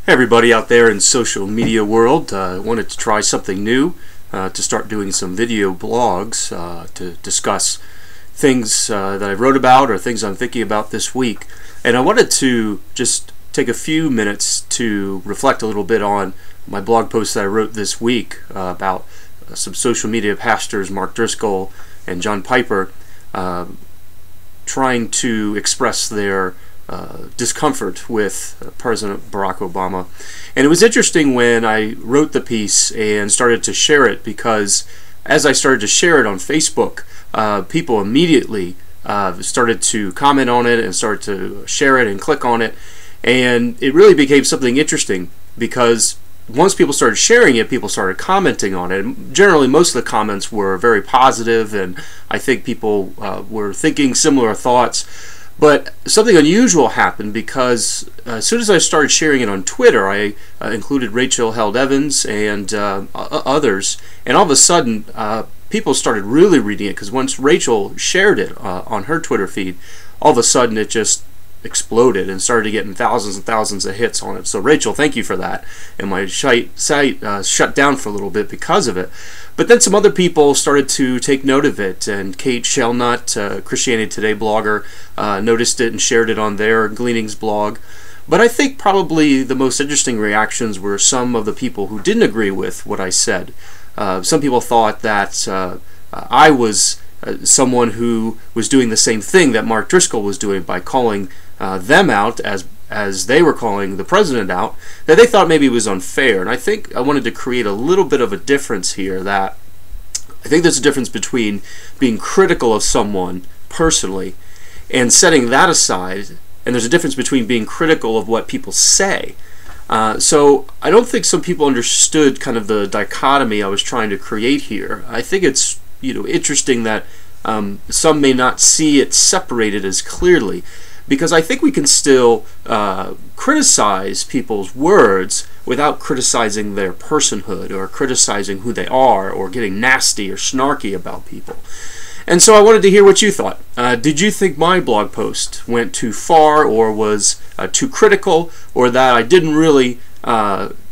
Hey everybody out there in social media world, I wanted to try something new, to start doing some video blogs to discuss things that I wrote about or things I'm thinking about this week. And I wanted to just take a few minutes to reflect a little bit on my blog post that I wrote this week about some social media pastors, Mark Driscoll and John Piper, trying to express their discomfort with President Barack Obama. And it was interesting when I wrote the piece and started to share it, because as I started to share it on Facebook, people immediately started to comment on it and started to share it and click on it, and it really became something interesting, because once people started sharing it, people started commenting on it. And generally, most of the comments were very positive, and I think people were thinking similar thoughts. But something unusual happened, because as soon as I started sharing it on Twitter, I included Rachel Held Evans and others, and all of a sudden people started really reading it, because once Rachel shared it on her Twitter feed, all of a sudden it just exploded and started getting thousands and thousands of hits on it. So Rachel, thank you for that. And my site shut down for a little bit because of it. But then some other people started to take note of it, and Kate Shellnut, Christianity Today blogger, noticed it and shared it on their Gleanings blog. But I think probably the most interesting reactions were some of the people who didn't agree with what I said. Some people thought that I was someone who was doing the same thing that Mark Driscoll was doing by calling them out as they were calling the president out, that they thought maybe it was unfair. And I think I wanted to create a little bit of a difference here, that I think there's a difference between being critical of someone personally and setting that aside, and there's a difference between being critical of what people say. So I don't think some people understood kind of the dichotomy I was trying to create here. I think it's interesting that some may not see it separated as clearly, because I think we can still criticize people's words without criticizing their personhood or criticizing who they are or getting nasty or snarky about people. And so I wanted to hear what you thought. Did you think my blog post went too far, or was too critical, or that I didn't really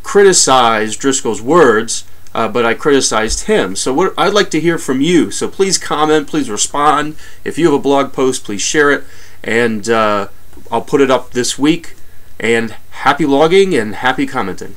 criticize Driscoll's words, but I criticized him? So I'd like to hear from you. So please comment, please respond. If you have a blog post, please share it, and I'll put it up this week. And happy blogging and happy commenting.